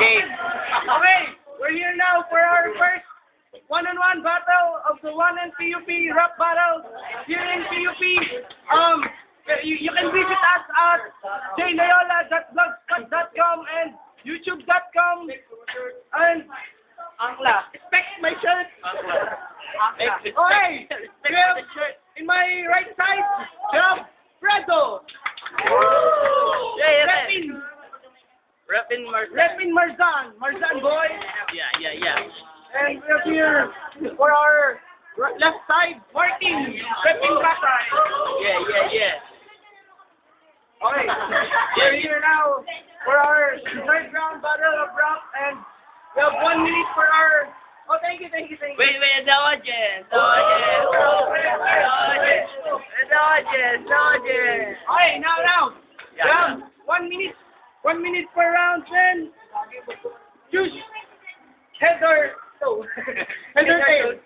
Okay. Okay, we're here now for our first one-on-one battle of the one and PUP rap battle here in PUP. You can visit us at jnayola.blogspot.com and youtube.com and Angla. Expect my shirt. Angla. Okay, we have, in my right side, we have Fredo. Reppin Marzan boy. Yeah. And we have here for our left side, Martin, Reppin Batay. Yeah. Okay, we're here now for our third round battle of rap, and we have 1 minute for our. Oh, thank you. Wait, the audience. Okay, now. We have 1 minute. 1 minute per round, then choose head or no. Head or tail.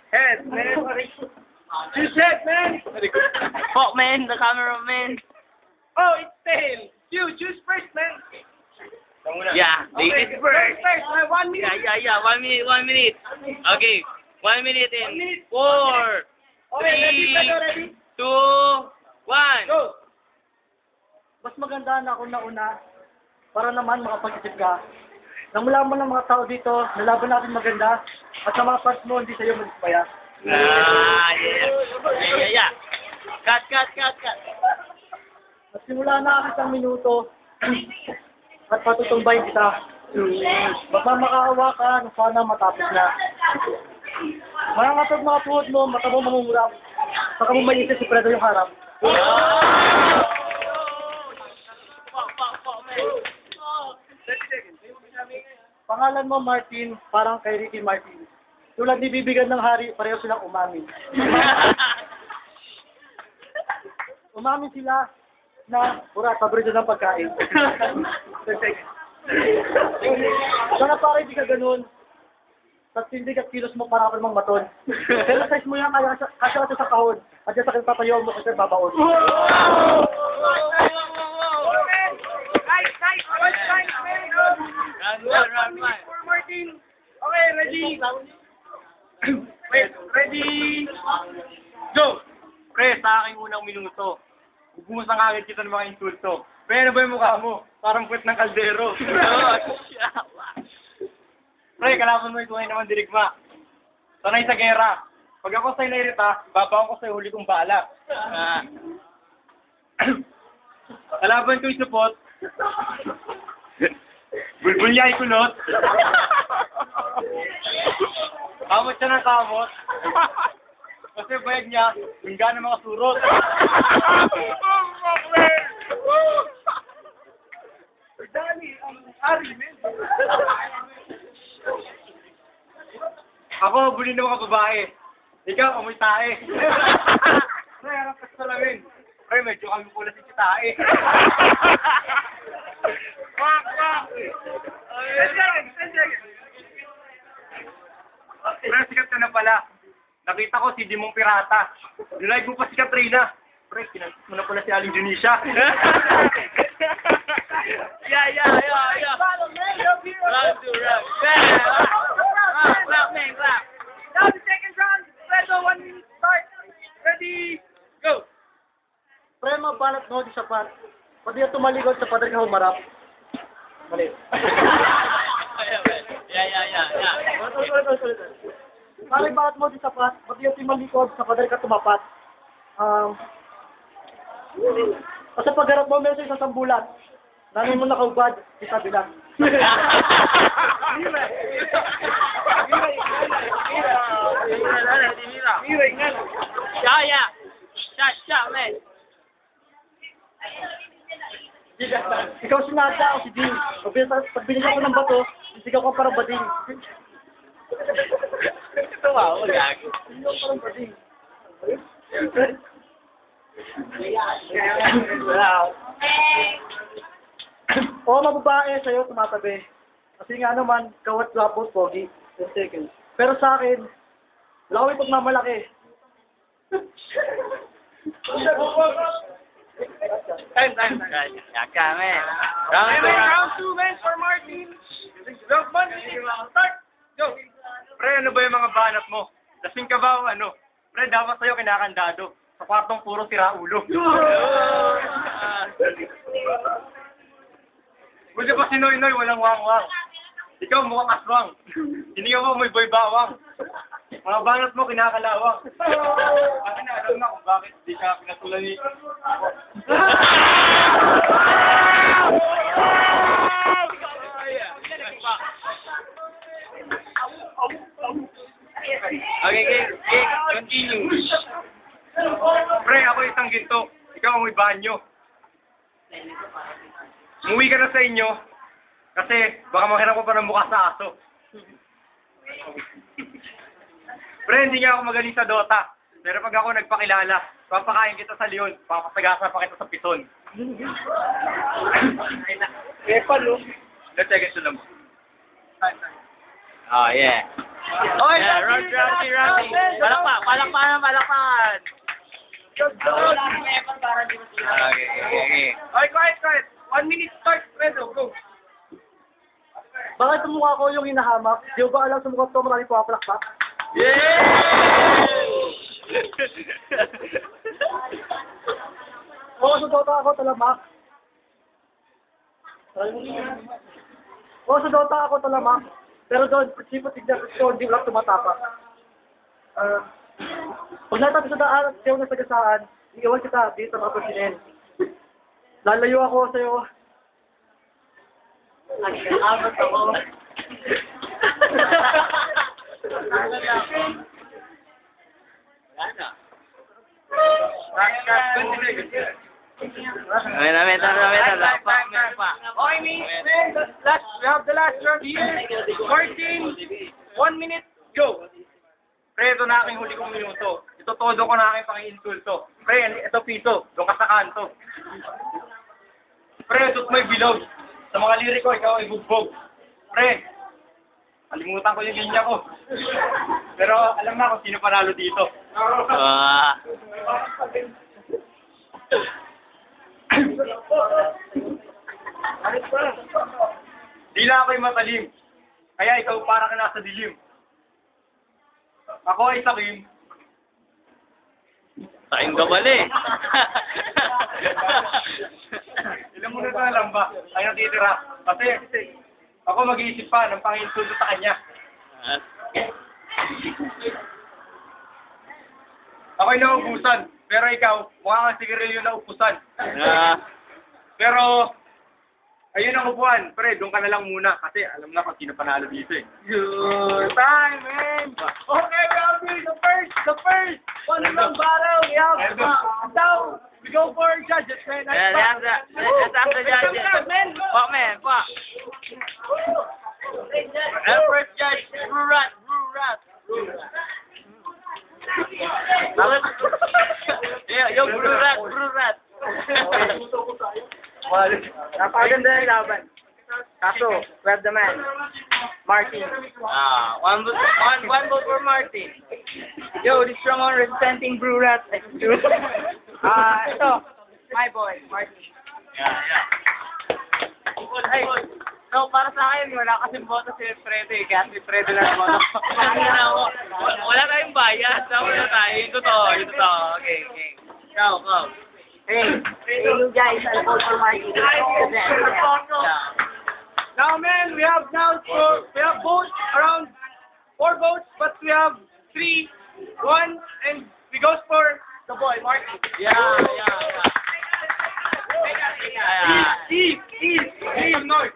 Head, man. Choose head, man. Fuck, man, the cameraman. Oh, it's tail. You choose first, man. Yeah, ladies first. First, 1 minute. Yeah. 1 minute. Okay, 1 minute in 4, Okay, 3, ready? 2, 1. Go. Mas maganda na ako nauna para naman makapag-isip ka. Namula mo ng mga tao dito, nalaban natin maganda, at sa mga parts mo, hindi sa'yo mag-ispaya. Yeah. Cut. At simula na ang 1 minuto, at patutumbayin kita. Magmamakaawa ka na sana matapos na. Mangangatog mga tuhod mo, mata mo mangungurap, saka mo maisip si Fredo yung harap. Pangalan mo Martin, parang kay Ricky Martin. Tulad ni Bibigan ng Hari, pareho silang umamin. Umamin sila na pura, paborito ng pagkain. Sana pare di ka ganun. Tapos hindi ka kilos mo para mang maton. Pero size mo yan, kaya kasya sa kahon. At yan sa kagpatayo mo kasi babaon. Run. For Martin. Okay, ready? Wait, ready? Go! Pre, sa aking unang minuto, bubumusan kagad kita ng mga insulto. Pre, ano ba yung mukha mo? Parang puwet ng kaldero. Pre, kalaban mo yung tunay naman dirigma. Sanay sa gera. Pag ako sa'yo nairita, babaon ko sa'yo huli kong bala. Kalaban ko yung supot. Bulbul niya ikulot. Kamot siya ng kamot. Kasi bayag niya, yung gana mga surot. Dali, ang ari, man. Ako, buli ng mga babae. Ikaw, amoy tae. Pre, harap ka sa salamin. Pre, medyo kami pula si tae. Wak. 10 seconds. Pre, sikat ka na pala. Nakita ko si Dimong Pirata. Nilike mo pa si Katrina. Pre, kinantos mo na pala si Aling Junisha. Yeah. Clap. Now the second round. Fredo, 1 minute start. Ready? Go. Pre, mabalat mo di sapat. Pati yung tumalikod sa pader ka humarap. Mali. Yeah. Pare, balat mo di sapat. Pati yung tumalikod sa pader ka tumapat. Sa pagharap mo, meron sa isang sambulat. Namin mo nakaubad, isa bilang. Yeah. Shot, man. Ikaw si Nada o si Ding. Pag binigyan ko ng bato, sisigaw ka parang bading. Ito wow, gag. Sisigaw parang bading. Oo, mababae sa'yo, tumatabi. Kasi nga naman, kawat gwapo, pogi. 10 seconds. Pero sa akin, wala kami pagmamalaki. Time. Yeah, man. Round 2, man, for Martin. ano ba yung mga banat mo? Lasing ka ba o ano? Pre, dapat sa'yo kinakandado. Sa kwartong puro sira ulo. Buti pa si Noy-Noy, walang wang-wang. Ikaw mukhang aswang. Hindi mo may boy bawang. Mga banat mo kinakalawang. Kasi na alam na kung bakit di ka pinatulan ni... Okay, continue. Pre, ako isang ginto. Ikaw ang may banyo. Umuwi ka na sa inyo. Kasi baka mahirap ko pa ng mukha sa aso. Pre, hindi nga ako magaling sa Dota. Pero pag ako nagpakilala, papakain kita sa leon, papatagasan pa kita sa piton. Eh, palo. Let's take it to them. Oh, yeah. Oy, Yeah, Rocky. Palakpakan. Okay. Oy, quiet. 1 minute start, Fredo, go. Bakit sa mukha ko yung hinahamak? Di ba alam sa mukha ko maraming pumapalakpak? Oo, sa Dota ako talamak. Oo, sa Dota ako talamak. Pero doon, sipot tignan ko, hindi lang tumatapak. Pag natapos sa daan at siyaw na sagasaan, iiwan kita dito ng kapusin. Lalayo ako sa'yo. Nag-aabot ako. Okay, man. We have the last round here. 14. 1 minute, go. Pre, ito na aking huli kong minuto. Ito todo ko na aking pang-insulto. Pre, ito piso. Doon ka sa kanto. Pre, ito't may bilog. Sa mga liriko, ikaw ay bugbog. Pre, kalimutan ko yung linya ko. Pero alam na kung sino panalo dito. Di na ako'y matalim. Kaya ikaw para ka nasa dilim. Ako ay sakim. Saking ka pala eh. Ilang minuto na lang ba? Ay natitira. Kasi ako mag-iisip pa ng pang-insulto sa kanya. Ako'y naubusan. Pero ikaw, mukha kang sigarilyo na upusan. Pero, ayun ang upuan. Pre, doon ka na lang muna. Kasi alam na kung sino panalo dito eh. Good time, man. Okay, we have here the first one round battle. We have now we go for judges, man. Let's ask the judges. Fuck, man. Our first judge, Rurat. Yo, Rurat. Napakaganda ng laban. Kaso, we have the man. Martin. One vote for Martin. Yo, this strong on representing Brurat. Ito, my boy, Martin. Yeah. Hey, No, para sa akin, wala kasing boto si Fredo eh. Kaya si Fredo lang boto. Wala tayong bias. Wala tayo. Yung totoo. Okay. Go. Hey, you guys, I'll vote for Martin. now, man, we have votes around 4 votes, but we have 3, 1, and we goes for the boy, Martin. Yeah. East, North.